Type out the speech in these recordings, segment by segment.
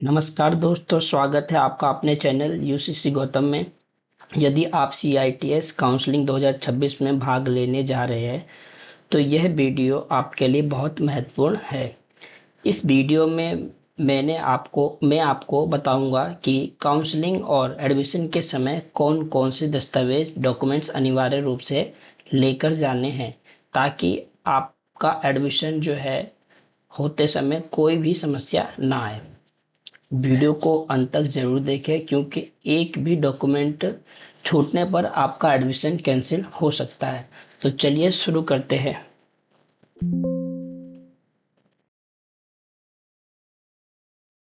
नमस्कार दोस्तों, स्वागत है आपका अपने चैनल यूसी श्री गौतम में। यदि आप CITS काउंसलिंग 2026 में भाग लेने जा रहे हैं तो यह वीडियो आपके लिए बहुत महत्वपूर्ण है। इस वीडियो में मैं आपको बताऊंगा कि काउंसलिंग और एडमिशन के समय कौन कौन से दस्तावेज डॉक्यूमेंट्स अनिवार्य रूप से लेकर जाने हैं, ताकि आपका एडमिशन जो है होते समय कोई भी समस्या ना आए। वीडियो को अंत तक जरूर देखें, क्योंकि एक भी डॉक्यूमेंट छूटने पर आपका एडमिशन कैंसिल हो सकता है। तो चलिए शुरू करते हैं।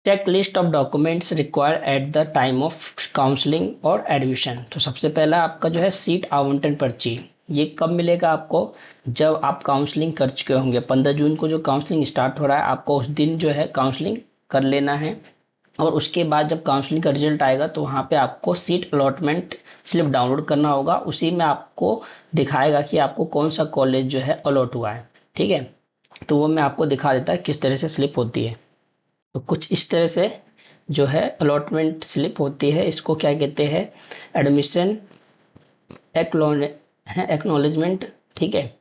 Check list of documents required at the time of counselling और एडमिशन। तो सबसे पहला आपका जो है सीट आवंटन पर्ची। ये कब मिलेगा आपको? जब आप काउंसलिंग कर चुके होंगे। 15 जून को जो काउंसलिंग स्टार्ट हो रहा है, आपको उस दिन जो है काउंसलिंग कर लेना है। और उसके बाद जब काउंसलिंग का रिजल्ट आएगा तो वहाँ पे आपको सीट अलॉटमेंट स्लिप डाउनलोड करना होगा। उसी में आपको दिखाएगा कि आपको कौन सा कॉलेज जो है अलॉट हुआ है। ठीक है, तो वो मैं आपको दिखा देता है किस तरह से स्लिप होती है। तो कुछ इस तरह से जो है अलॉटमेंट स्लिप होती है। इसको क्या कहते हैं? Admission acknowledgement. ठीक है,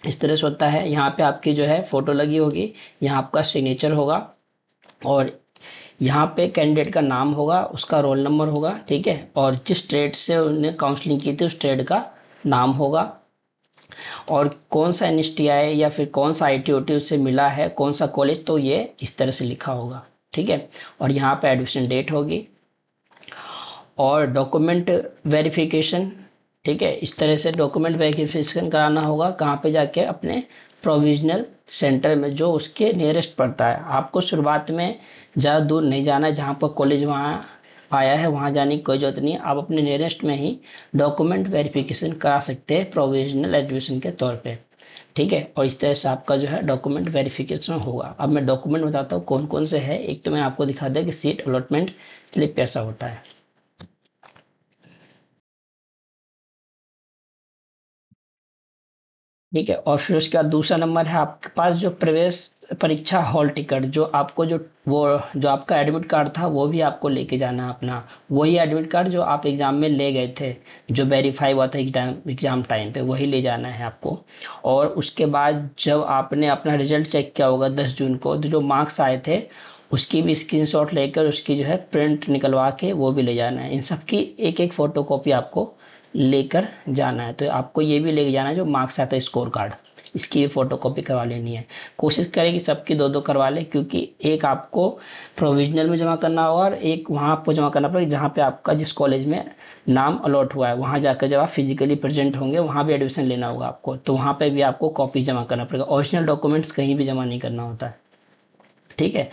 इस तरह से होता है। यहाँ पे आपकी जो है फोटो लगी होगी, यहाँ आपका सिग्नेचर होगा, और यहाँ पे कैंडिडेट का नाम होगा, उसका रोल नंबर होगा। ठीक है, और जिस ट्रेड से उन्होंने काउंसलिंग की थी उस ट्रेड का नाम होगा, और कौन सा NSTI या फिर कौन सा ITOT उससे मिला है, कौन सा कॉलेज, तो ये इस तरह से लिखा होगा। ठीक है, और यहाँ पे एडमिशन डेट होगी और डॉक्यूमेंट वेरिफिकेशन। ठीक है, इस तरह से डॉक्यूमेंट वेरिफिकेशन कराना होगा। कहाँ पे जाके? अपने प्रोविजनल सेंटर में जो उसके नियरेस्ट पड़ता है। आपको शुरुआत में ज़्यादा दूर नहीं जाना है, जहाँ पर कॉलेज वहाँ आया है वहाँ जाने की कोई जरूरत नहीं है। आप अपने नियरेस्ट में ही डॉक्यूमेंट वेरिफिकेशन करा सकते हैं प्रोविजनल एडमिशन के तौर पे। ठीक है, और इस तरह से आपका जो है डॉक्यूमेंट वेरिफिकेशन होगा। अब मैं डॉक्यूमेंट बताता हूँ कौन कौन से है। एक तो मैं आपको दिखा दिया कि सीट अलॉटमेंट स्लिप कैसा होता है। ठीक है, और फिर उसके बाद दूसरा नंबर है आपके पास जो प्रवेश परीक्षा हॉल टिकट, जो आपको जो आपका एडमिट कार्ड था वो भी आपको लेके जाना है अपना। वही एडमिट कार्ड जो आप एग्जाम में ले गए थे, जो वेरीफाई हुआ था एग्जाम टाइम पे, वही ले जाना है आपको। और उसके बाद जब आपने अपना रिजल्ट चेक किया होगा 10 जून को, तो जो मार्क्स आए थे उसकी भी स्क्रीनशॉट लेकर उसकी जो है प्रिंट निकलवा के वो भी ले जाना है। इन सब की एक एक फोटो कॉपी आपको लेकर जाना है। तो आपको ये भी लेके जाना है जो मार्क्स आता है स्कोर कार्ड, इसकी भी फोटो कॉपी करवा लेनी है। कोशिश करें कि सबकी दो दो करवा लें, क्योंकि एक आपको प्रोविजनल में जमा करना होगा और एक वहाँ आपको जमा करना पड़ेगा जहाँ पे आपका जिस कॉलेज में नाम अलॉट हुआ है। वहाँ जाकर जब आप फिजिकली प्रेजेंट होंगे वहाँ भी एडमिशन लेना होगा आपको, तो वहाँ पे भी आपको कॉपी जमा करना पड़ेगा। ओरिजिनल डॉक्यूमेंट्स कहीं भी जमा नहीं करना होता है। ठीक है,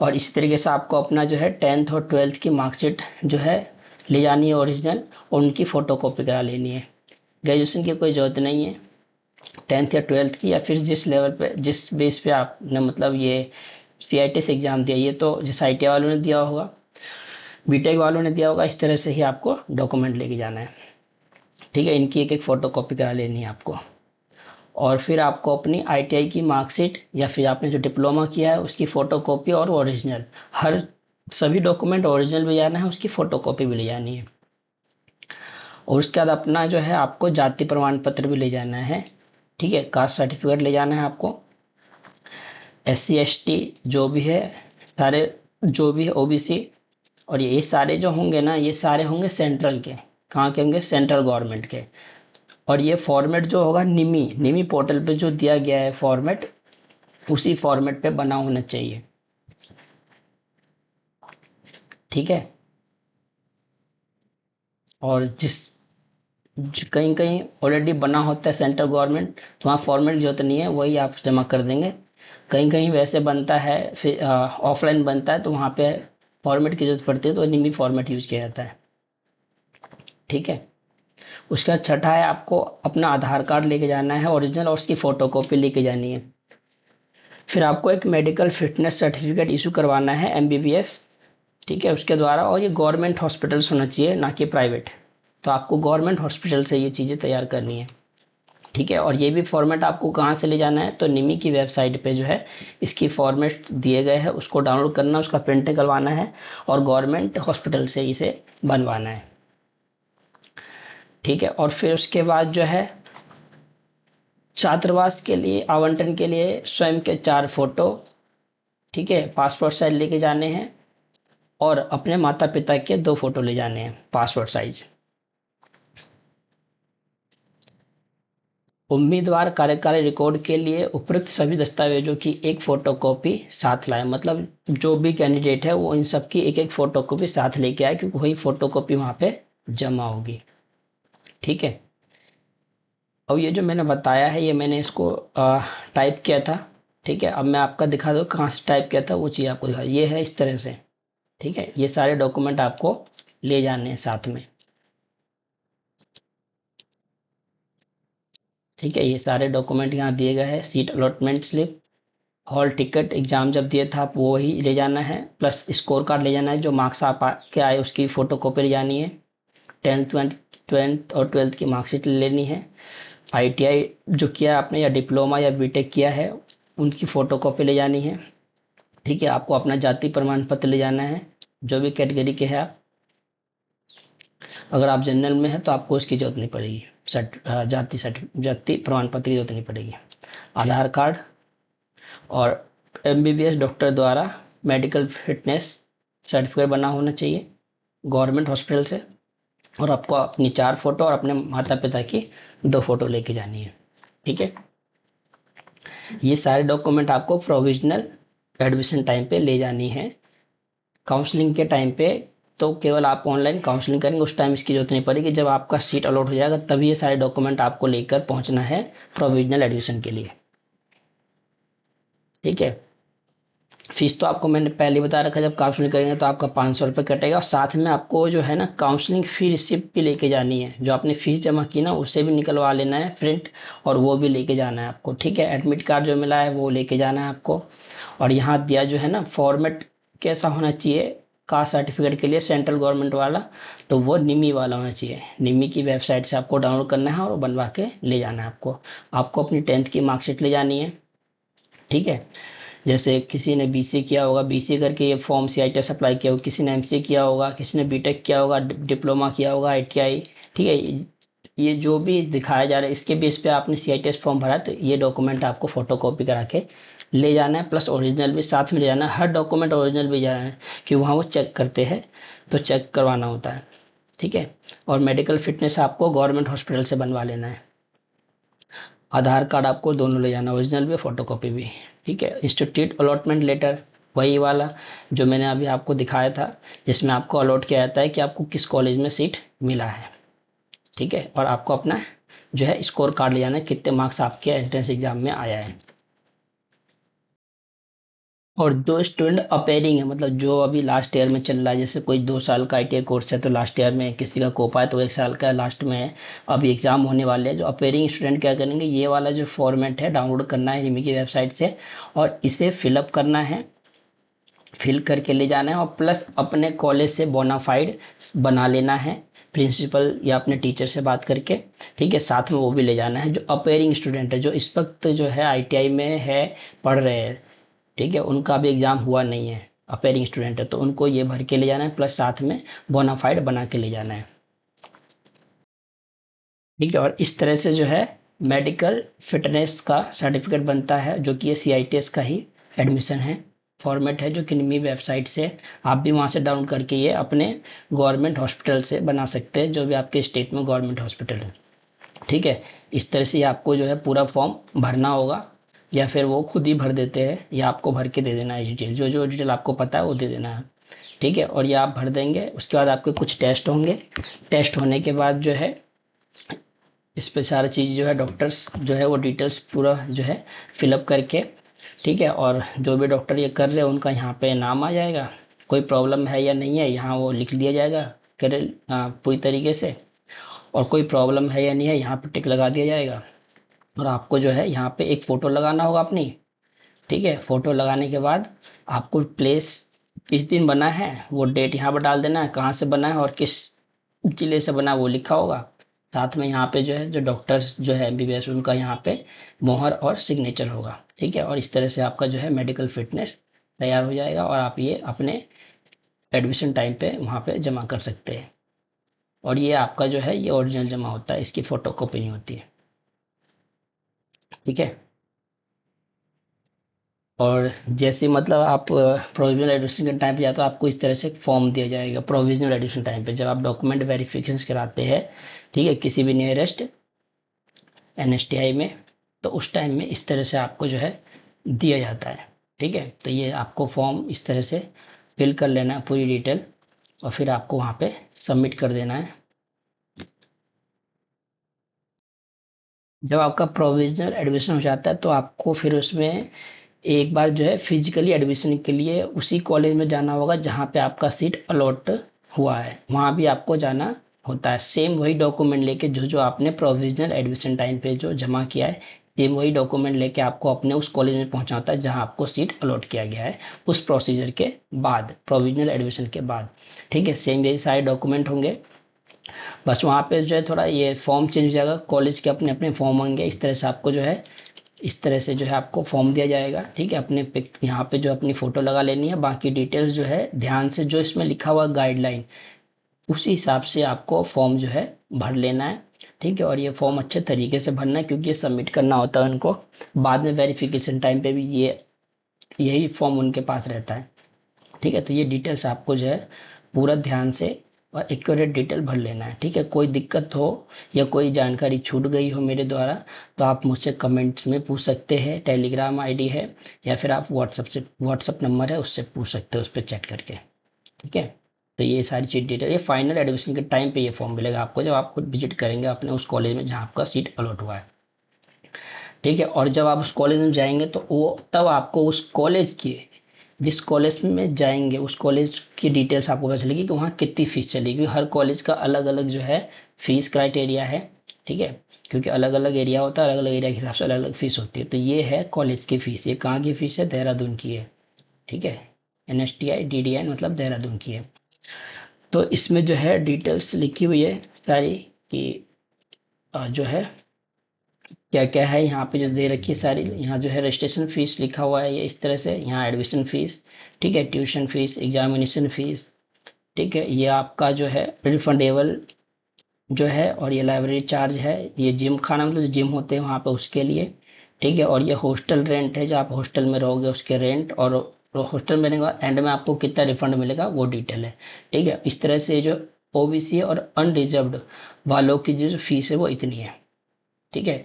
और इसी तरीके से आपको अपना जो है 10th और 12th की मार्कशीट जो है ले जानी है ओरिजिनल, और उनकी फ़ोटो कॉपी करा लेनी है। ग्रेजुएशन की कोई ज़रूरत नहीं है। 10th या 12th की, या फिर जिस लेवल पे जिस बेस पे आपने मतलब ये CIT से एग्ज़ाम दिया, ये तो जिस ITI वालों ने दिया होगा, बीटेक वालों ने दिया होगा, इस तरह से ही आपको डॉक्यूमेंट लेके जाना है। ठीक है, इनकी एक एक फ़ोटो कॉपी करा लेनी है आपको। और फिर आपको अपनी ITI की मार्कशीट या फिर आपने जो डिप्लोमा किया है उसकी फ़ोटो कॉपी और ओरिजिनल, हर सभी डॉक्यूमेंट ओरिजिनल भी जाना है, उसकी फ़ोटो कॉपी भी ले जानी है। और उसके बाद अपना जो है आपको जाति प्रमाण पत्र भी ले जाना है। ठीक है, कास्ट सर्टिफिकेट ले जाना है आपको। SC ST जो भी है, सारे जो भी है OBC, और ये सारे जो होंगे ना, ये सारे होंगे सेंट्रल के। कहाँ के होंगे? सेंट्रल गवर्नमेंट के। और ये फॉर्मेट जो होगा निमी निमी पोर्टल पे जो दिया गया है फॉर्मेट, उसी फॉर्मेट पे बना होना चाहिए। ठीक है, और कहीं कहीं ऑलरेडी बना होता है सेंट्रल गवर्नमेंट, तो वहाँ फॉर्मेट की जरूरत नहीं है, वही आप जमा कर देंगे। कहीं कहीं वैसे बनता है, फिर ऑफलाइन बनता है, तो वहाँ पे फॉर्मेट की जरूरत पड़ती है, तो निमी फॉर्मेट यूज किया जाता है। ठीक है, उसका छठा है आपको अपना आधार कार्ड लेके जाना है ओरिजिनल, और उसकी फोटो कॉपी लेके जानी है। फिर आपको एक मेडिकल फिटनेस सर्टिफिकेट इशू करवाना है, MBBS। ठीक है, उसके द्वारा, और ये गवर्नमेंट हॉस्पिटल्स होना चाहिए, ना कि प्राइवेट। तो आपको गवर्नमेंट हॉस्पिटल से ये चीज़ें तैयार करनी है। ठीक है। और ये भी फॉर्मेट आपको कहाँ से ले जाना है, तो निमी की वेबसाइट पे जो है इसकी फॉर्मेट दिए गए हैं, उसको डाउनलोड करना, उसका प्रिंट निकलवाना है और गवर्नमेंट हॉस्पिटल से इसे बनवाना है। ठीक है। और फिर उसके बाद जो है छात्रावास के लिए आवंटन के लिए स्वयं के 4 फोटो, ठीक है, पासपोर्ट साइज लेके जाने हैं और अपने माता पिता के 2 फोटो ले जाने हैं पासपोर्ट साइज। उम्मीदवार कार्यकारी रिकॉर्ड के लिए उपयुक्त सभी दस्तावेजों की एक फोटोकॉपी साथ लाए, मतलब जो भी कैंडिडेट है वो इन सब की एक एक फोटोकॉपी साथ लेके आए, क्योंकि वही फोटोकॉपी वहां पे जमा होगी। ठीक है। अब ये जो मैंने बताया है ये मैंने इसको टाइप किया था। ठीक है। अब मैं आपका दिखा दूँ कहाँ से टाइप किया था, वो चीज़ आपको दिखा, ये है इस तरह से। ठीक है। ये सारे डॉक्यूमेंट आपको ले जाने हैं साथ में। ठीक है। ये सारे डॉक्यूमेंट यहाँ दिए गए हैं, seat allotment slip, hall ticket, exam जब दिए था आप वो ही ले जाना है, प्लस स्कोर कार्ड ले जाना है, जो मार्क्स आप के आए उसकी फोटो कॉपी ले जानी है, 10th और 12th की मार्कशीट ले लेनी है, आईटीआई जो किया आपने या डिप्लोमा या बीटेक किया है उनकी फोटो कॉपी ले जानी है। ठीक है। आपको अपना जाति प्रमाण पत्र ले जाना है, जो भी कैटेगरी के हैं आप। अगर आप जनरल में हैं तो आपको उसकी जरूरत नहीं पड़ेगी, जाति प्रमाण पत्र की जरूरत नहीं पड़ेगी। आधार कार्ड और एमबीबीएस डॉक्टर द्वारा मेडिकल फिटनेस सर्टिफिकेट बना होना चाहिए गवर्नमेंट हॉस्पिटल से। और आपको अपनी 4 फोटो और अपने माता पिता की 2 फोटो लेके जानी है। ठीक है। ये सारे डॉक्यूमेंट आपको प्रोविजनल एडमिशन टाइम पे ले जानी है। काउंसलिंग के टाइम पे तो केवल आप ऑनलाइन काउंसलिंग करेंगे, उस टाइम इसकी जरूरत नहीं पड़ेगी। जब आपका सीट अलॉट हो जाएगा तभी ये सारे डॉक्यूमेंट आपको लेकर पहुंचना है प्रोविजनल एडमिशन के लिए। ठीक है। फीस तो आपको मैंने पहले बता रखा, जब काउंसलिंग करेंगे तो आपका 500 रुपये कटेगा, और साथ में आपको जो है ना काउंसलिंग फी रिसिप्ट भी लेके जानी है, जो आपने फीस जमा की ना उससे भी निकलवा लेना है प्रिंट, और वो भी लेके जाना है आपको। ठीक है। एडमिट कार्ड जो मिला है वो लेके जाना है आपको। और यहाँ दिया जो है ना फॉर्मेट कैसा होना चाहिए कास्ट सर्टिफिकेट के लिए, सेंट्रल गवर्नमेंट वाला, तो वो निमी वाला होना चाहिए। निमी की वेबसाइट से आपको डाउनलोड करना है और बनवा के ले जाना है आपको। आपको अपनी 10th की मार्कशीट ले जानी है। ठीक है। जैसे किसी ने बीसी किया होगा, बीसी करके ये फॉर्म सीआईटीएस अप्लाई किया होगा, किसी ने एमसीए किया होगा, किसी ने बीटेक किया होगा, डिप्लोमा किया होगा, आईटीआई। ठीक है। ये जो भी दिखाया जा रहा है इसके बेस पे आपने सीआईटीएस फॉर्म भरा, तो ये डॉक्यूमेंट आपको फोटो कॉपी करा के ले जाना है, प्लस ओरिजिनल भी साथ में ले जाना है। हर डॉक्यूमेंट ओरिजिनल भी जाना है कि वहाँ वो चेक करते हैं, तो चेक करवाना होता है। ठीक है। और मेडिकल फिटनेस आपको गवर्नमेंट हॉस्पिटल से बनवा लेना है। आधार कार्ड आपको दोनों ले जाना, ओरिजिनल भी फोटोकॉपी भी। ठीक है। इंस्टीट्यूट अलॉटमेंट लेटर वही वाला जो मैंने अभी आपको दिखाया था, जिसमें आपको अलॉट किया जाता है कि आपको किस कॉलेज में सीट मिला है। ठीक है। और आपको अपना जो है स्कोर कार्ड ले जाना है, कितने मार्क्स आपके एंट्रेंस एग्जाम में आया है। और जो स्टूडेंट अपेयरिंग है, मतलब जो अभी लास्ट ईयर में चल रहा है, जैसे कोई 2 साल का आईटीआई कोर्स है तो लास्ट ईयर में, किसी का कोपा है तो 1 साल का लास्ट में है, अभी एग्जाम होने वाले हैं, जो अपेयरिंग स्टूडेंट क्या करेंगे, ये वाला जो फॉर्मेट है डाउनलोड करना है रिमी की वेबसाइट से, और इसे फिलअप करना है, फिल करके ले जाना है, और प्लस अपने कॉलेज से बोनाफाइड बना लेना है प्रिंसिपल या अपने टीचर से बात करके। ठीक है। साथ में वो भी ले जाना है। जो अपेयरिंग स्टूडेंट है, जो इस वक्त जो है आईटीआई में है, पढ़ रहे हैं, ठीक है, उनका भी एग्जाम हुआ नहीं है, अपेयरिंग स्टूडेंट है, तो उनको ये भर के ले जाना है, प्लस साथ में बोनाफाइड बना के ले जाना है। ठीक है। और इस तरह से जो है मेडिकल फिटनेस का सर्टिफिकेट बनता है, जो कि ये सीआईटीएस का ही एडमिशन है, फॉर्मेट है, जो कि निमी वेबसाइट से आप भी वहाँ से डाउनलोड करके ये अपने गवर्नमेंट हॉस्पिटल से बना सकते हैं, जो भी आपके स्टेट में गवर्नमेंट हॉस्पिटल है। ठीक है। इस तरह से आपको जो है पूरा फॉर्म भरना होगा, या फिर वो खुद ही भर देते हैं, या आपको भर के दे देना है डिटेल, जो जो डिटेल आपको पता है वो दे देना है। ठीक है। और ये आप भर देंगे, उसके बाद आपके कुछ टेस्ट होंगे, टेस्ट होने के बाद जो है इस पे सारा चीज़ जो है डॉक्टर्स जो है वो डिटेल्स पूरा जो है फिलअप करके, ठीक है, और जो भी डॉक्टर ये कर रहे हैं उनका यहाँ पे नाम आ जाएगा, कोई प्रॉब्लम है या नहीं है यहाँ वो लिख दिया जाएगा करे पूरी तरीके से, और कोई प्रॉब्लम है या नहीं है यहाँ पे टिक लगा दिया जाएगा। और आपको जो है यहाँ पे एक फ़ोटो लगाना होगा अपनी। ठीक है। फ़ोटो लगाने के बाद आपको प्लेस किस दिन बना है वो डेट यहाँ पर डाल देना है, कहाँ से बना है और किस जिले से बना है वो लिखा होगा। साथ में यहाँ पे जो है जो डॉक्टर्स जो है एमबीबीएस उनका यहाँ पे मोहर और सिग्नेचर होगा। ठीक है, और इस तरह से आपका जो है मेडिकल फिटनेस तैयार हो जाएगा और आप ये अपने एडमिशन टाइम पे वहाँ पे जमा कर सकते हैं। और ये आपका जो है ये ओरिजिनल जमा होता है, इसकी फोटो कॉपी नहीं होती है। ठीक है, और जैसे मतलब आप प्रोविजनल एडमिशन के टाइम पे जाते हो, आपको इस तरह से फॉर्म दिया जाएगा प्रोविजनल एडमिशन टाइम पे, जब आप डॉक्यूमेंट वेरिफिकेशन कराते हैं, ठीक है, किसी भी नियरेस्ट एनएसटीआई में, तो उस टाइम में इस तरह से आपको जो है दिया जाता है। ठीक है, तो ये आपको फॉर्म इस तरह से फिल कर लेना है पूरी डिटेल, और फिर आपको वहाँ पे सबमिट कर देना है। जब आपका प्रोविजनल एडमिशन हो जाता है तो आपको फिर उसमें एक बार जो है फिजिकली एडमिशन के लिए उसी कॉलेज में जाना होगा जहाँ पे आपका सीट अलॉट हुआ है, वहाँ भी आपको जाना होता है। सेम वही डॉक्यूमेंट लेके जो जो आपने प्रोविजनल एडमिशन टाइम पे जो जमा किया है, सेम वही डॉक्यूमेंट लेके आपको अपने उस कॉलेज में पहुंचना होता है जहाँ आपको सीट अलॉट किया गया है, उस प्रोसीजर के बाद, प्रोविजनल एडमिशन के बाद। ठीक है, सेम यही सारे डॉक्यूमेंट होंगे, बस वहाँ पे जो है थोड़ा ये फॉर्म चेंज हो जाएगा, कॉलेज के अपने अपने फॉर्म होंगे। इस तरह से आपको जो है इस तरह से जो है आपको फॉर्म दिया जाएगा। ठीक है, अपने पिक यहाँ पे जो अपनी फोटो लगा लेनी है, बाकी डिटेल्स जो है ध्यान से जो इसमें लिखा हुआ गाइडलाइन उसी हिसाब से आपको फॉर्म जो है भर लेना है। ठीक है, और ये फॉर्म अच्छे तरीके से भरना है क्योंकि ये सबमिट करना होता है उनको, बाद में वेरिफिकेशन टाइम पे भी ये यही फॉर्म उनके पास रहता है। ठीक है, तो ये डिटेल्स आपको जो है पूरा ध्यान से और एक्यूरेट डिटेल भर लेना है। ठीक है, कोई दिक्कत हो या कोई जानकारी छूट गई हो मेरे द्वारा तो आप मुझसे कमेंट्स में पूछ सकते हैं, टेलीग्राम आईडी है, या फिर आप व्हाट्सअप नंबर है उससे पूछ सकते हो, उस पर चेक करके। ठीक है, तो ये सारी चीज डिटेल, ये फाइनल एडमिशन के टाइम पे ये फॉर्म मिलेगा आपको जब आप खुद विजिट करेंगे अपने उस कॉलेज में जहाँ आपका सीट अलॉट हुआ है। ठीक है, और जब आप उस कॉलेज में जाएंगे तो वो तब आपको उस कॉलेज की, जिस कॉलेज में जाएंगे उस कॉलेज की डिटेल्स आपको पता चलेगी कि वहाँ कितनी फीस चलेगी। हर कॉलेज का अलग अलग जो है फीस क्राइटेरिया है। ठीक है, क्योंकि अलग अलग एरिया होता है, अलग अलग एरिया के हिसाब से अलग अलग फीस होती है। तो ये है कॉलेज की फीस, ये कहाँ की फीस है, देहरादून की है। ठीक है, एनएसटीआई डीडीआई मतलब देहरादून की है। तो इसमें जो है डिटेल्स लिखी हुई है सारी कि जो है क्या क्या है यहाँ पे जो दे रखी है सारी। यहाँ जो है रजिस्ट्रेशन फीस लिखा हुआ है ये इस तरह से, यहाँ एडमिशन फीस, ठीक है, ट्यूशन फीस, एग्जामिनेशन फीस, ठीक है, ये आपका जो है रिफंडेबल जो है, और ये लाइब्रेरी चार्ज है, ये जिम खाना मतलब जो जिम होते हैं वहाँ पे उसके लिए। ठीक है, और ये हॉस्टल रेंट है, जो आप हॉस्टल में रहोगे उसके रेंट, और हॉस्टल में रहने के बाद एंड में आपको कितना रिफंड मिलेगा वो डिटेल है। ठीक है, इस तरह से जो ओबीसी और अनरिजर्व्ड वालों की जो फीस है वो इतनी है। ठीक है,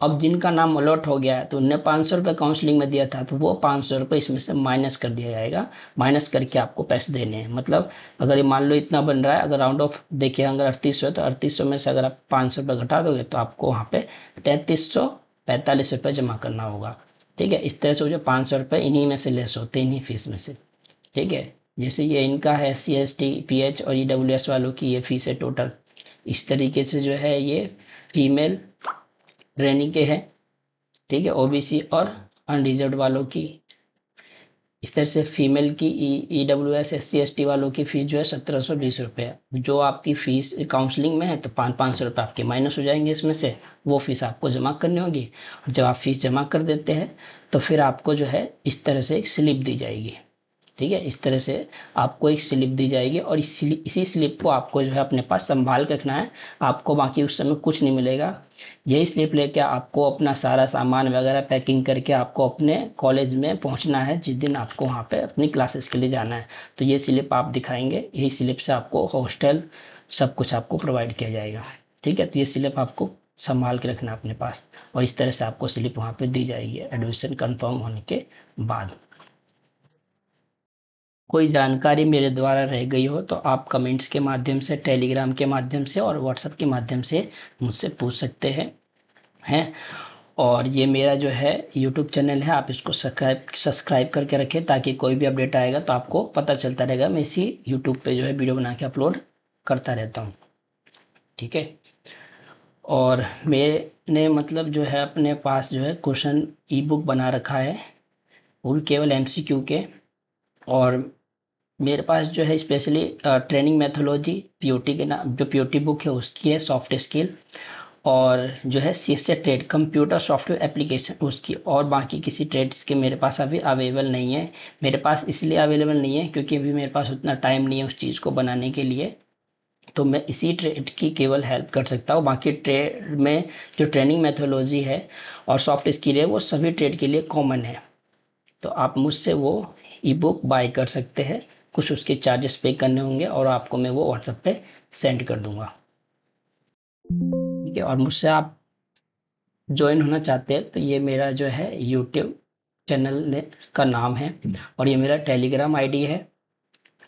अब जिनका नाम अलॉट हो गया है तो उनने 500 रुपये काउंसलिंग में दिया था, तो वो 500 रुपये इसमें से माइनस कर दिया जाएगा, माइनस करके आपको पैसे देने हैं। मतलब अगर ये मान लो इतना बन रहा है, अगर राउंड ऑफ देखिए अगर 3800 है तो 3800 में से अगर आप 500 रुपये घटा दोगे तो आपको वहाँ पे 3345 रुपये जमा करना होगा। ठीक है, इस तरह से जो 500 रुपये इन्हीं में से लेस होते हैं, इन्हीं फीस में से। ठीक है, जैसे ये इनका है SC ST PH और EWS वालों की ये फीस है टोटल। इस तरीके से जो है ये फीमेल ट्रेनिंग के हैं। ठीक है, ओबीसी और अनरिजर्व वालों की, इस तरह से फीमेल की EWS SC ST वालों की फीस जो है 1720 रुपये। जो आपकी फीस काउंसलिंग में है तो 500 रुपये आपके माइनस हो जाएंगे इसमें से, वो फीस आपको जमा करनी होगी। जब आप फीस जमा कर देते हैं तो फिर आपको जो है इस तरह से एक स्लिप दी जाएगी। ठीक है, इस तरह से आपको एक स्लिप दी जाएगी और इसी स्लिप को आपको जो है अपने पास संभाल के रखना है। आपको बाकी उस समय कुछ नहीं मिलेगा। यही स्लिप लेके आपको अपना सारा सामान वगैरह पैकिंग करके आपको अपने कॉलेज में पहुंचना है जिस दिन आपको वहाँ पे अपनी क्लासेस के लिए जाना है। तो ये स्लिप आप दिखाएंगे, यही स्लिप से आपको हॉस्टल सब कुछ आपको प्रोवाइड किया जाएगा। ठीक है, तो ये स्लिप आपको संभाल के रखना अपने पास, और इस तरह से आपको स्लिप वहाँ पे दी जाएगी एडमिशन कंफर्म होने के बाद। कोई जानकारी मेरे द्वारा रह गई हो तो आप कमेंट्स के माध्यम से, टेलीग्राम के माध्यम से और व्हाट्सएप के माध्यम से मुझसे पूछ सकते हैं। और ये मेरा जो है यूट्यूब चैनल है, आप इसको सब्सक्राइब करके रखें ताकि कोई भी अपडेट आएगा तो आपको पता चलता रहेगा। मैं इसी यूट्यूब पे जो है वीडियो बना के अपलोड करता रहता हूँ। ठीक है, और मैंने मतलब जो है अपने पास जो है क्वेश्चन ई बुक बना रखा है, वो भी केवल MCQ के। और मेरे पास जो है स्पेशली ट्रेनिंग मेथोलॉजी पीओटी के नाम, जो पीओटी बुक है उसकी है, सॉफ्ट स्किल, और जो है CSA trade computer software application उसकी, और बाकी किसी ट्रेड्स के मेरे पास अभी अवेलेबल नहीं है। मेरे पास इसलिए अवेलेबल नहीं है क्योंकि अभी मेरे पास उतना टाइम नहीं है उस चीज़ को बनाने के लिए। तो मैं इसी ट्रेड की केवल हेल्प कर सकता हूँ। बाकी ट्रेड में जो ट्रेनिंग मेथोलॉजी है और सॉफ्ट स्किल है वो सभी ट्रेड के लिए कॉमन है। तो आप मुझसे वो ई बुक बाय कर सकते हैं। कुछ उसके चार्जेस पे करने होंगे और आपको मैं वो व्हाट्सएप पे सेंड कर दूंगा। ठीक है, और मुझसे आप ज्वाइन होना चाहते हैं तो ये मेरा जो है यूट्यूब चैनल का नाम है, और ये मेरा टेलीग्राम आईडी है,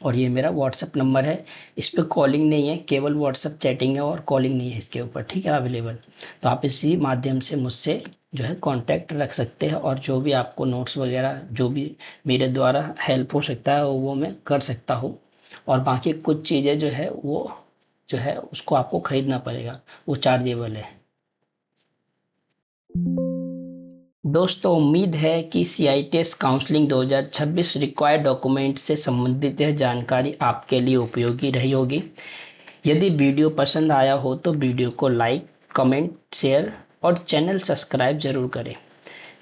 और ये मेरा व्हाट्सएप नंबर है। इस पे कॉलिंग नहीं है, केवल व्हाट्सएप चैटिंग है और कॉलिंग नहीं है इसके ऊपर, ठीक है, अवेलेबल। तो आप इसी माध्यम से मुझसे जो है कांटेक्ट रख सकते हैं, और जो भी आपको नोट्स वगैरह जो भी मेरे द्वारा हेल्प हो सकता है वो मैं कर सकता हूँ। और बाकी कुछ चीज़ें जो है वो जो है उसको आपको खरीदना पड़ेगा, वो चार्जेबल है। दोस्तों, उम्मीद है कि सीआईटीएस काउंसलिंग 2026 रिक्वायर्ड डॉक्यूमेंट से संबंधित यह जानकारी आपके लिए उपयोगी रही होगी। यदि वीडियो पसंद आया हो तो वीडियो को लाइक, कमेंट, शेयर और चैनल सब्सक्राइब जरूर करें।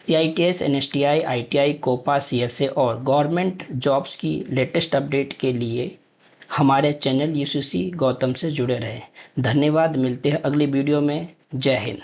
CITS, NSTI, ITI, COPA, CSA और गवर्नमेंट जॉब्स की लेटेस्ट अपडेट के लिए हमारे चैनल यूसीसी गौतम से जुड़े रहें। धन्यवाद, मिलते हैं अगली वीडियो में। जय हिंद।